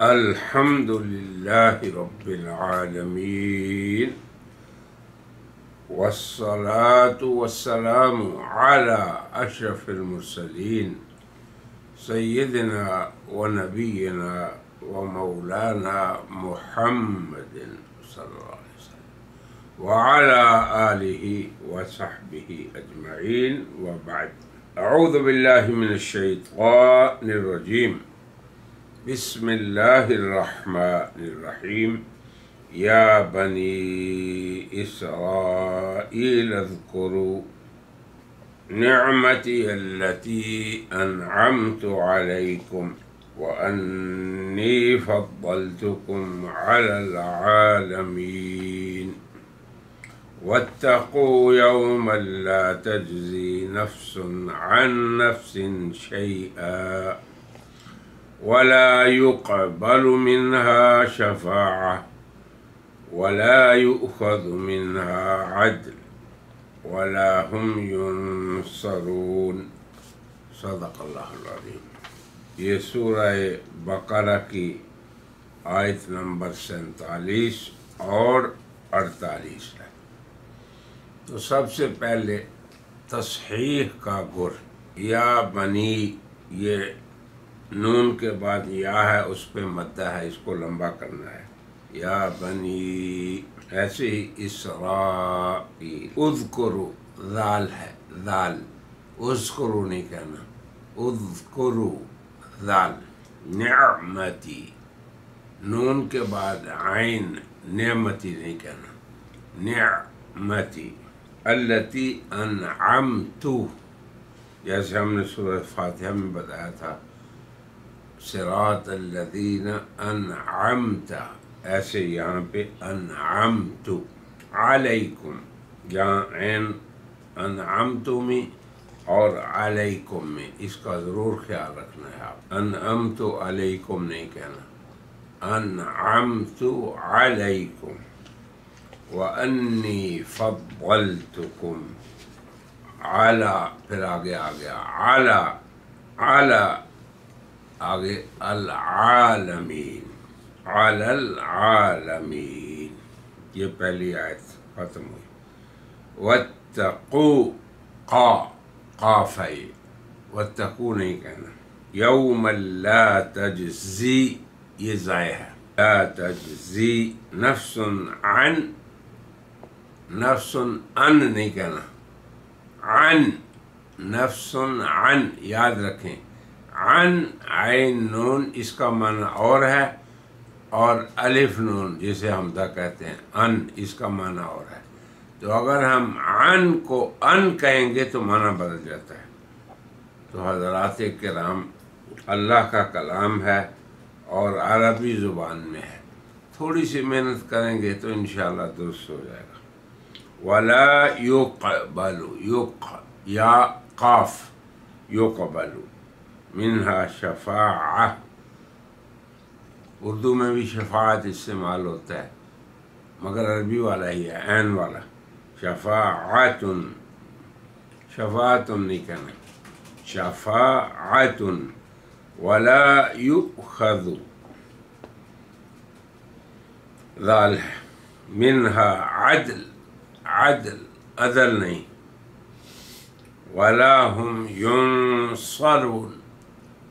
الحمد لله رب العالمين، والصلاة والسلام على أشرف المرسلين سيدنا ونبينا ومولانا محمد صلى الله عليه وسلم وعلى آله وصحبه أجمعين، وبعد. أعوذ بالله من الشيطان الرجيم. بسم الله الرحمن الرحيم. يا بني إسرائيل اذكروا نعمتي التي أنعمت عليكم وأني فضلتكم على العالمين. واتقوا يوما لا تجزي نفس عن نفس شيئا ولا يقبل منها شفاعة ولا يؤخذ منها عدل ولا هم ينصرون. صدق اللہ العظیم۔ یہ سورہ بقرہ کی آیت نمبر 47 اور 48 ہے۔ تو سب سے پہلے تصحیح کا گر، یا بنی، یہ نون کے بعد یا ہے، اس پہ مدہ ہے، اس کو لمبا کرنا ہے۔ یا بنی، ایسے ہی اسرائیل، اذکرو، ذال ہے، ذال، اذکرو نہیں کہنا، اذکرو، ذال، نعمتی، نون کے بعد عین، نعمتی نہیں کہنا، نعمتی التی انعمت، جیسے ہم نے سورہ فاتحہ میں بتایا تھا، صراط الذین انعمت، ایسے یہاں پہ انعمت علیکم، یہاں عین انعمت میں اور علیکم میں، اس کا ضرور خیال رکھنا ہے آپ، انعمت علیکم نہیں کہنا، انعمت علیکم، وانی فضلتکم علی، پھر آگے آ گیا علی آگے العالمین، علی العالمین، یہ پہلی آیت ختم ہوئی۔ واتقوا، قاف ہے، واتقوا نہیں کہنا، یوم لا تجزی، یہ ضائع ہے، لا تجزی نفس عن، نفس ان نہیں کہنا، عن، نفس عن، یاد رکھیں، عن عین نون اس کا معنی اور ہے، اور الف نون جسے حمزہ کہتے ہیں، ان، اس کا معنی اور ہے۔ تو اگر ہم عن کو ان کہیں گے تو معنی بدل جاتا ہے۔ تو حضرات کرام، اللہ کا کلام ہے اور عربی زبان میں ہے، تھوڑی سی محنت کریں گے تو انشاءاللہ درست ہو جائے گا۔ ولا يقبل، یا قاف، يقبل منہا شفاعہ، اردو میں بھی شفاعت استعمال ہوتا ہے مگر عربی والا ہی ہے، عین والا، شفاعت، شفاعت نہیں کہنا، شفاعت، ولا یؤخذ، ذال ہے، منہا عدل، عدل، عدل نہیں، ولا هم ينصرون،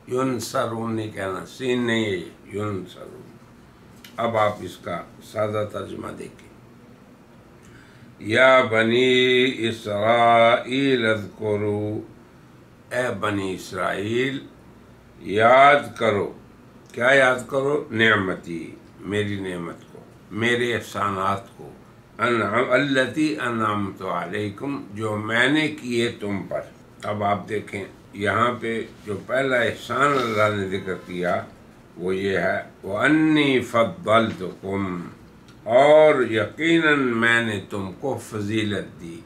ينصرون نہیں کہنا، سین نہیں ہے، ينصرون۔ اب آپ اس کا سادہ ترجمہ دیکھیں۔ یا بنی اسرائیل اذکروا، اے بنی اسرائیل یاد کرو، کیا یاد کرو؟ نعمتی، میری نعمت کو، میرے احسانات کو، التی انعمت علیکم، جو میں نے کیے تم پر۔ اب آپ دیکھیں یہاں پہ جو پہلا احسان اللہ نے ذکر کیا وہ یہ ہے، وَأَنِّي فَضَّلْتُكُمْ، اور یقیناً میں نے تم کو فضیلت دی،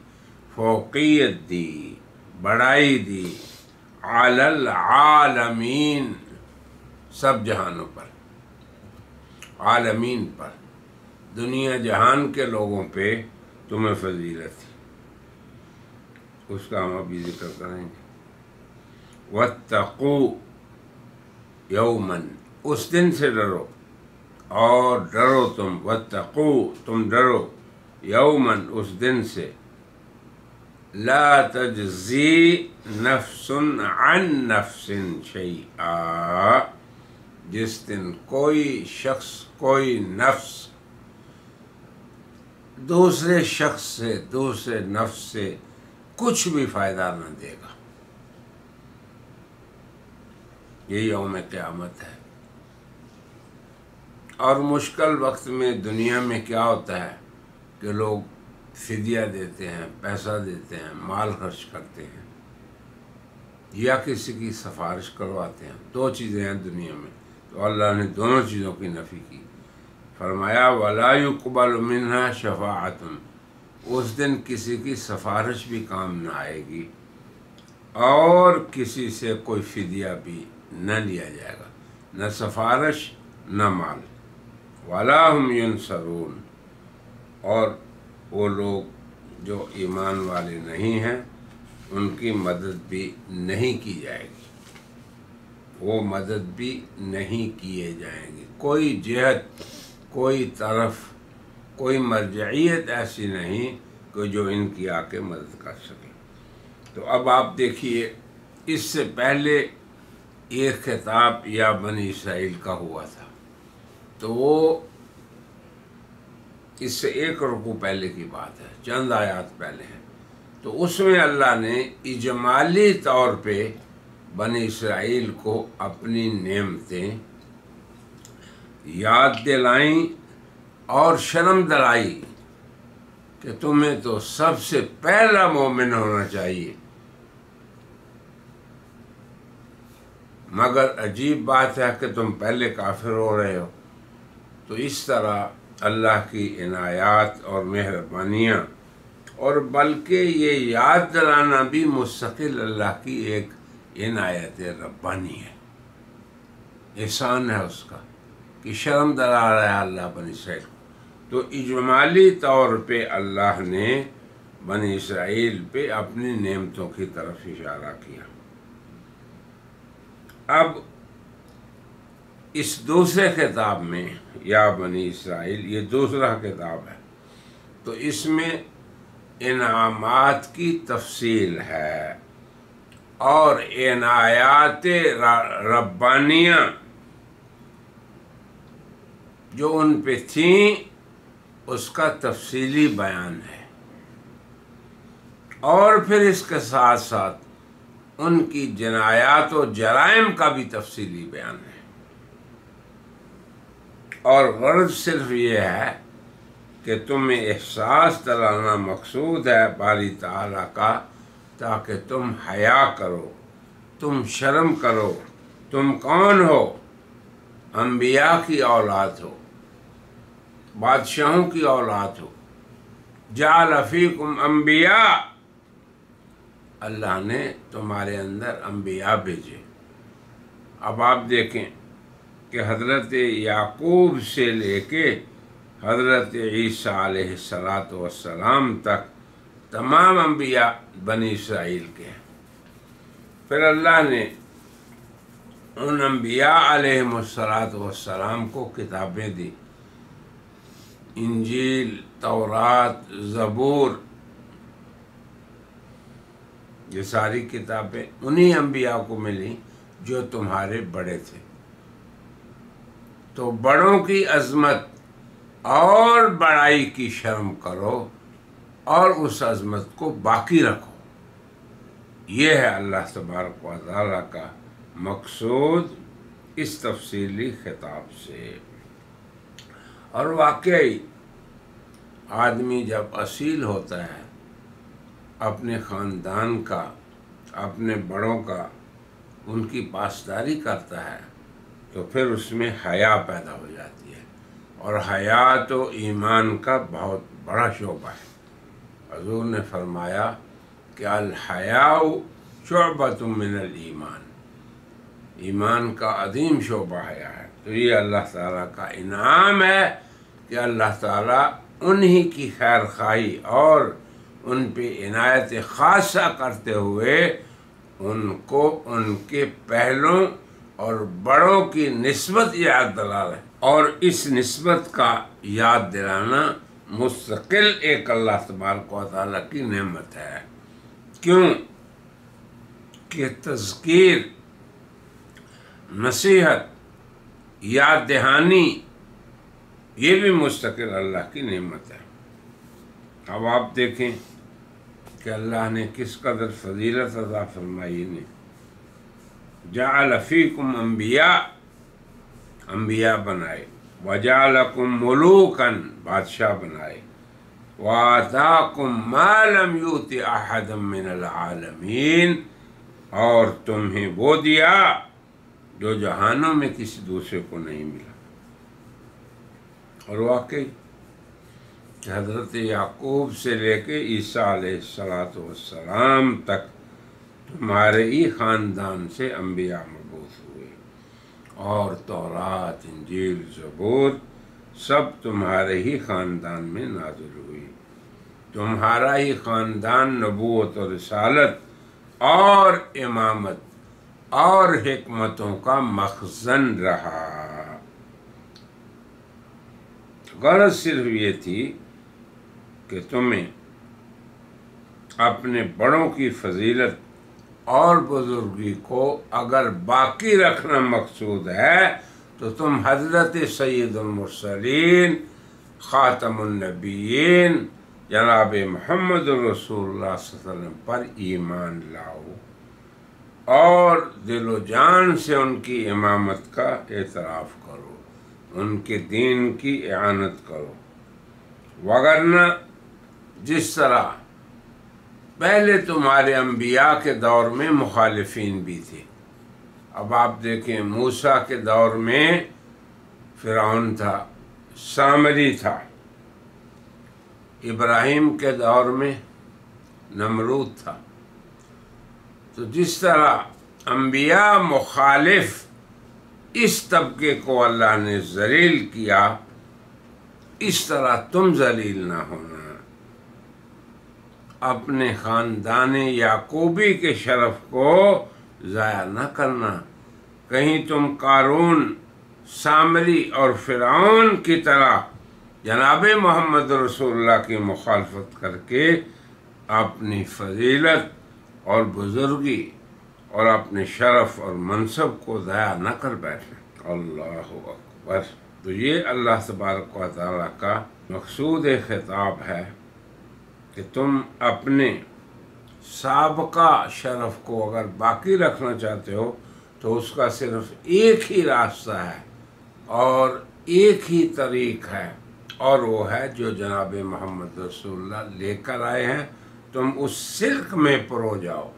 فوقیت دی، بڑائی دی، علی العالمین، سب جہانوں پر، عالمین پر، دنیا جہان کے لوگوں پہ تمہیں فضیلت تھی، اس کا ہم ابھی ذکر کریں گے۔ واتقوا یومن، اس دن سے ڈرو، اور ڈرو تم، واتقو تم ڈرو، یومن اس دن سے، لا تجزی نفس عن نفس شیئا، جس دن کوئی شخص، کوئی نفس دوسرے شخص سے، دوسرے نفس سے کچھ بھی فائدہ نہ دے گا۔ یہ یوم قیامت ہے۔ اور مشکل وقت میں دنیا میں کیا ہوتا ہے کہ لوگ فدیہ دیتے ہیں، پیسہ دیتے ہیں، مال خرچ کرتے ہیں، یا کسی کی سفارش کرواتے ہیں۔ دو چیزیں ہیں دنیا میں، تو اللہ نے دونوں چیزوں کی نفی کی، فرمایا وَلَا يُقْبَلُ مِنْهَا شَفَاعَةٌ، اس دن کسی کی سفارش بھی کام نہ آئے گی، اور کسی سے کوئی فدیہ بھی نہ لیا جائے گا، نہ سفارش نہ مال، وَلَا هُمْ يُنصَرُونَ، اور وہ لوگ جو ایمان والے نہیں ہیں ان کی مدد بھی نہیں کی جائے گی، وہ مدد بھی نہیں کیے جائیں گے۔ کوئی جہت، کوئی طرف، کوئی مرجعیت ایسی نہیں کہ جو ان کی آ کے مدد کر سکے۔ تو اب آپ دیکھیے، اس سے پہلے ایک خطاب یا بنی اسرائیل کا ہوا تھا، تو وہ اس سے ایک رکوع پہلے کی بات ہے، چند آیات پہلے ہے، تو اس میں اللہ نے اجمالی طور پہ بنی اسرائیل کو اپنی نعمتیں یاد دلائیں اور شرم دلائی کہ تمہیں تو سب سے پہلا مومن ہونا چاہیے، مگر عجیب بات ہے کہ تم پہلے کافر ہو رہے ہو۔ تو اس طرح اللہ کی عنایات اور مہربانیاں، اور بلکہ یہ یاد دلانا بھی مستقل اللہ کی ایک عنایت ربانی ہے، احسان ہے اس کا کہ شرم دلا رہا ہے اللہ بنی اسرائیل کو۔ تو اجمالی طور پہ اللہ نے بنی اسرائیل پہ اپنی نعمتوں کی طرف اشارہ کیا۔ اب اس دوسرے خطاب میں یا بنی اسرائیل، یہ دوسرا خطاب ہے، تو اس میں انعامات کی تفصیل ہے اور عنایات ربانیہ جو ان پہ تھیں اس کا تفصیلی بیان ہے، اور پھر اس کے ساتھ ساتھ ان کی جنایات و جرائم کا بھی تفصیلی بیان ہے، اور غرض صرف یہ ہے کہ تمہیں احساس دلانا مقصود ہے باری تعالیٰ کا، تاکہ تم حیا کرو، تم شرم کرو، تم کون ہو؟ انبیاء کی اولاد ہو، بادشاہوں کی اولاد ہو، جعل فیکم انبیاء، اللہ نے تمہارے اندر انبیاء بھیجے۔ اب آپ دیکھیں کہ حضرت یعقوب سے لے کے حضرت عیسیٰ علیہ السلام تک تمام انبیاء بنی اسرائیل کے ہیں۔ پھر اللہ نے ان انبیاء علیہ السلام کو کتابیں دی، انجیل، تورات، زبور، یہ ساری کتابیں انہی انبیاء کو ملی جو تمہارے بڑے تھے۔ تو بڑوں کی عظمت اور بڑائی کی شرم کرو اور اس عظمت کو باقی رکھو، یہ ہے اللہ تبارک و تعالیٰ کا مقصود اس تفصیلی خطاب سے۔ اور واقعی آدمی جب اصیل ہوتا ہے، اپنے خاندان کا، اپنے بڑوں کا، ان کی پاسداری کرتا ہے، تو پھر اس میں حیا پیدا ہو جاتی ہے، اور حیا تو ایمان کا بہت بڑا شعبہ ہے۔ حضور نے فرمایا کہ الحیاء شعبۃ من الایمان، ایمان کا عظیم شعبہ حیا ہے۔ تو یہ اللہ تعالیٰ کا انعام ہے کہ اللہ تعالیٰ انہی کی خیر خواہی اور ان پہ عنایت خاصہ کرتے ہوئے ان کو ان کے پہلوں اور بڑوں کی نسبت یاد دلانا ہے، اور اس نسبت کا یاد دلانا مستقل ایک اللہ تبارک و تعالیٰ کی نعمت ہے۔ کیوں کہ تذکیر، نصیحت، یاد دہانی یہ بھی مستقل اللہ کی نعمت ہے۔ اب آپ دیکھیں کہ اللہ نے کس قدر فضیلت عطا فرمائی نے، جعل فیکم انبیاء، انبیاء بنائے، وجعلکم ملوکا، بادشاہ بنائے، وآتاکم ما لم یؤت احدا من العالمین، اور تمہیں وہ دیا جو جہانوں میں کسی دوسرے کو نہیں ملا۔ اور واقعی کہ حضرت یعقوب سے لے کے عیسیٰ علیہ السلام تک تمہارے ہی خاندان سے انبیاء مبعوث ہوئے، اور تورات، انجیل، زبور سب تمہارے ہی خاندان میں نازل ہوئی۔ تمہارا ہی خاندان نبوت اور رسالت اور امامت اور حکمتوں کا مخزن رہا۔ غرض صرف یہ تھی کہ تمہیں اپنے بڑوں کی فضیلت اور بزرگی کو اگر باقی رکھنا مقصود ہے تو تم حضرت سید المرسلین، خاتم النبیین، جناب محمد رسول اللہ صلی اللہ علیہ وسلم پر ایمان لاؤ، اور دل و جان سے ان کی امامت کا اعتراف کرو، ان کے دین کی اعانت کرو۔ وگرنہ جس طرح پہلے تمہارے انبیاء کے دور میں مخالفین بھی تھے، اب آپ دیکھیں موسیٰ کے دور میں فرعون تھا، سامری تھا، ابراہیم کے دور میں نمرود تھا۔ تو جس طرح انبیاء مخالف اس طبقے کو اللہ نے ذلیل کیا، اس طرح تم ذلیل نہ ہونا، اپنے خاندان یعقوبی کے شرف کو ضائع نہ کرنا۔ کہیں تم قارون، سامری اور فرعون کی طرح جناب محمد رسول اللہ کی مخالفت کر کے اپنی فضیلت اور بزرگی اور اپنے شرف اور منصب کو ضائع نہ کر بیٹھیں۔ اللہ اکبر۔ تو یہ اللہ تبارک و تعالیٰ کا مقصود خطاب ہے کہ تم اپنے سابقہ شرف کو اگر باقی رکھنا چاہتے ہو تو اس کا صرف ایک ہی راستہ ہے اور ایک ہی طریق ہے، اور وہ ہے جو جناب محمد رسول اللہ لے کر آئے ہیں۔ تم اس سلک میں پرو جاؤ،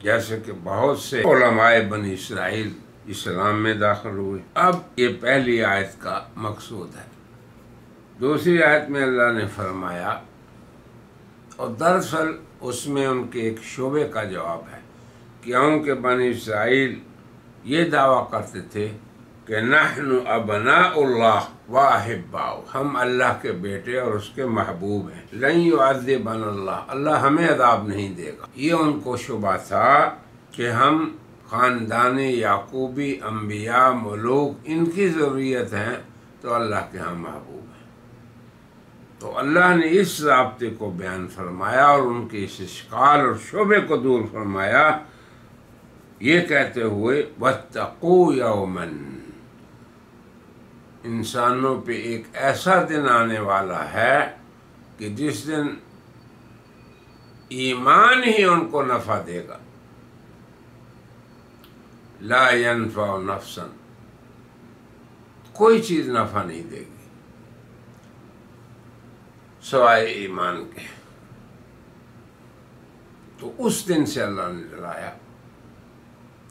جیسے کہ بہت سے علماء بنی اسرائیل اسلام میں داخل ہوئے۔ اب یہ پہلی آیت کا مقصود ہے۔ دوسری آیت میں اللہ نے فرمایا، اور دراصل اس میں ان کے ایک شعبے کا جواب ہے، کیونکہ بنی اسرائیل یہ دعویٰ کرتے تھے کہ نحن ابناء اللہ واحباؤ، ہم اللہ کے بیٹے اور اس کے محبوب ہیں، لن یعذبنا اللہ، اللہ ہمیں عذاب نہیں دے گا۔ یہ ان کو شبہ تھا کہ ہم خاندان یعقوبی، انبیاء، ملوک، ان کی ضروریت ہیں تو اللہ کے ہاں محبوب ہیں۔ تو اللہ نے اس ضابطے کو بیان فرمایا اور ان کے اس اشکال اور شعبے کو دور فرمایا، یہ کہتے ہوئے واتقوا یوما، انسانوں پہ ایک ایسا دن آنے والا ہے کہ جس دن ایمان ہی ان کو نفع دے گا، لا ينفع نفسا، کوئی چیز نفع نہیں دے گی سوائے ایمان کے۔ تو اس دن سے اللہ نے ڈرایا،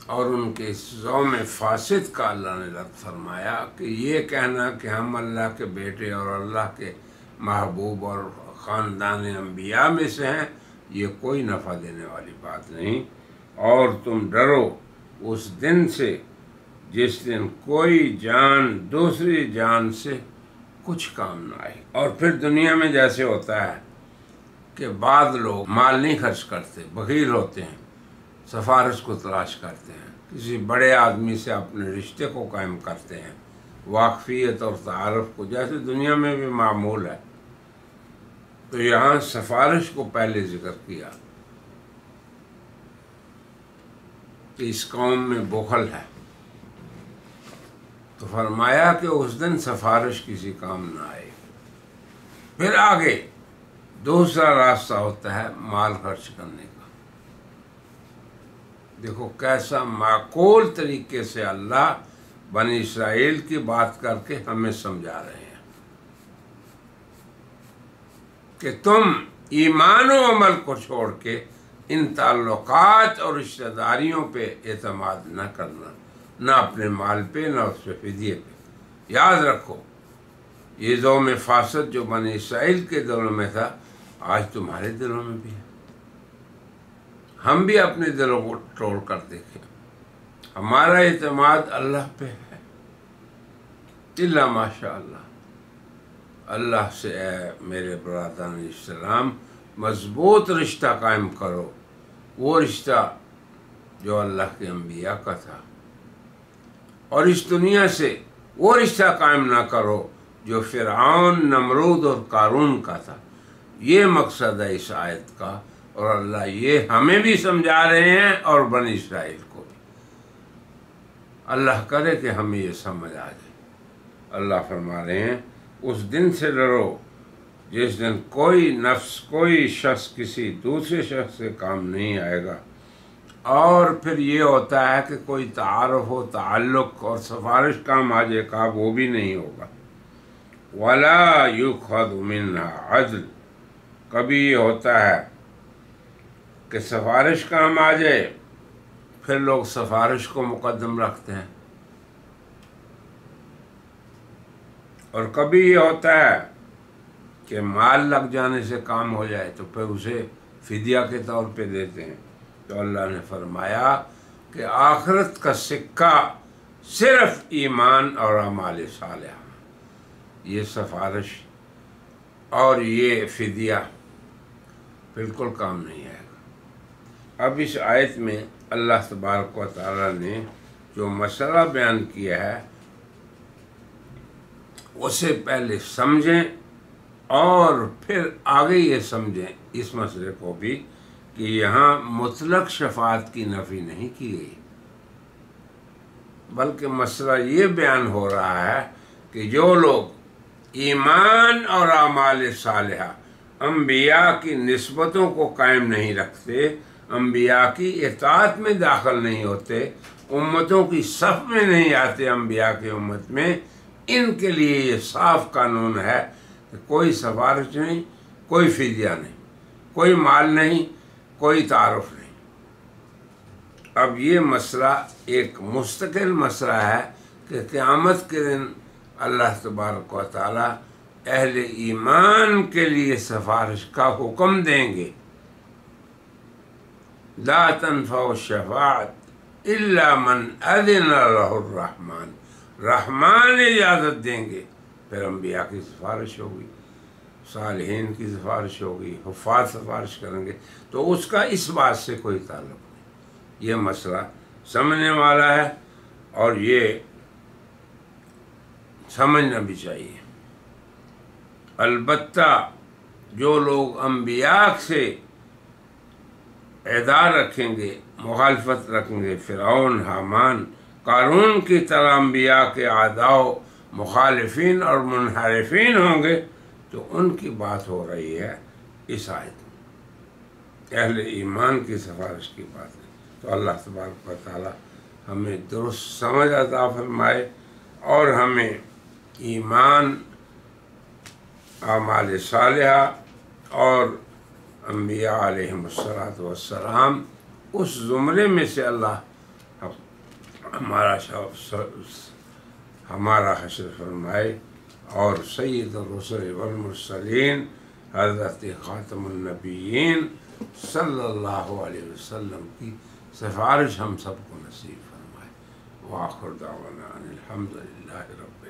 اور ان کے اس زوم فاسد کا اللہ نے رد فرمایا کہ یہ کہنا کہ ہم اللہ کے بیٹے اور اللہ کے محبوب اور خاندان انبیاء میں سے ہیں، یہ کوئی نفع دینے والی بات نہیں۔ اور تم ڈرو اس دن سے جس دن کوئی جان دوسری جان سے کچھ کام نہ آئے۔ اور پھر دنیا میں جیسے ہوتا ہے کہ بعض لوگ مال نہیں خرچ کرتے، بخیل ہوتے ہیں، سفارش کو تلاش کرتے ہیں، کسی بڑے آدمی سے اپنے رشتے کو قائم کرتے ہیں، واقفیت اور تعارف کو، جیسے دنیا میں بھی معمول ہے، تو یہاں سفارش کو پہلے ذکر کیا کہ اس قوم میں بخل ہے، تو فرمایا کہ اس دن سفارش کسی کام نہ آئے۔ پھر آگے دوسرا راستہ ہوتا ہے مال خرچ کرنے کا۔ دیکھو کیسا معقول طریقے سے اللہ بنی اسرائیل کی بات کر کے ہمیں سمجھا رہے ہیں کہ تم ایمان و عمل کو چھوڑ کے ان تعلقات اور رشتہ داریوں پہ اعتماد نہ کرنا، نہ اپنے مال پہ، نہ اس پہ فدیے پہ۔ یاد رکھو یہ زوم فاسد جو بنی اسرائیل کے دلوں میں تھا، آج تمہارے دلوں میں بھی ہے۔ ہم بھی اپنے دلوں کو ٹول کر دیکھیں، ہمارا اعتماد اللہ پہ ہے، الا ماشاء اللہ۔ اللہ سے اے میرے برادران اسلام مضبوط رشتہ قائم کرو، وہ رشتہ جو اللہ کے انبیاء کا تھا، اور اس دنیا سے وہ رشتہ قائم نہ کرو جو فرعون، نمرود اور قارون کا تھا۔ یہ مقصد ہے اس آیت کا، اور اللہ یہ ہمیں بھی سمجھا رہے ہیں اور بنی اسرائیل کو بھی۔ اللہ کرے کہ ہمیں یہ سمجھ آ جائے۔ اللہ فرما رہے ہیں اس دن سے ڈرو جس دن کوئی نفس، کوئی شخص کسی دوسرے شخص سے کام نہیں آئے گا، اور پھر یہ ہوتا ہے کہ کوئی تعارف و تعلق اور سفارش کام آ جائے گا، وہ بھی نہیں ہوگا۔ وَلَا يُؤْخَذُ مِنْهَا عَدْلٌ، کبھی یہ ہوتا ہے کہ سفارش کام آ جائے، پھر لوگ سفارش کو مقدم رکھتے ہیں، اور کبھی یہ ہوتا ہے کہ مال لگ جانے سے کام ہو جائے تو پھر اسے فدیہ کے طور پہ دیتے ہیں۔ تو اللہ نے فرمایا کہ آخرت کا سکہ صرف ایمان اور اعمال صالحہ، یہ سفارش اور یہ فدیہ بالکل کام نہیں آئے گا۔ اب اس آیت میں اللہ تبارک و تعالیٰ نے جو مسئلہ بیان کیا ہے اسے پہلے سمجھیں اور پھر آگے یہ سمجھیں اس مسئلے کو بھی کہ یہاں مطلق شفاعت کی نفی نہیں کی گئی، بلکہ مسئلہ یہ بیان ہو رہا ہے کہ جو لوگ ایمان اور اعمال صالحہ، انبیاء کی نسبتوں کو قائم نہیں رکھتے، انبیاء کی اطاعت میں داخل نہیں ہوتے، امتوں کی صف میں نہیں آتے انبیاء کی امت میں، ان کے لیے یہ صاف قانون ہے کہ کوئی سفارش نہیں، کوئی فدیہ نہیں، کوئی مال نہیں، کوئی تعارف نہیں۔ اب یہ مسئلہ ایک مستقل مسئلہ ہے کہ قیامت کے دن اللہ تبارک و تعالیٰ اہل ایمان کے لیے سفارش کا حکم دیں گے، لا تنفع الشفاعت الا من اذن لہ الرحمن، رحمان اجازت دیں گے، پھر انبیاء کی سفارش ہوگی، صالحین کی سفارش ہوگی، حفاظ سفارش کریں گے، تو اس کا اس بات سے کوئی تعلق نہیں۔ یہ مسئلہ سمجھنے والا ہے اور یہ سمجھنا بھی چاہیے۔ البتہ جو لوگ انبیاء سے اعداد رکھیں گے، مخالفت رکھیں گے، فرعون، حامان، قارون کی طرح انبیاء کے اعداء مخالفین اور منحرفین ہوں گے، تو ان کی بات ہو رہی ہے اس آیت میں، اہل ایمان کی سفارش کی بات ہے۔ تو اللہ تبارک و تعالی ہمیں درست سمجھ عطا فرمائے اور ہمیں ایمان، اعمال صالحہ اور انبیاء علیہم السلام اس زمرے میں سے اللہ ہمارا حشر فرمائے، اور سید الرسل والمرسلین حضرت خاتم النبیین صلی اللہ علیہ وسلم کی سفارش ہم سب کو نصیب فرمائے۔ وآخر دعوانا ان الحمد للہ رب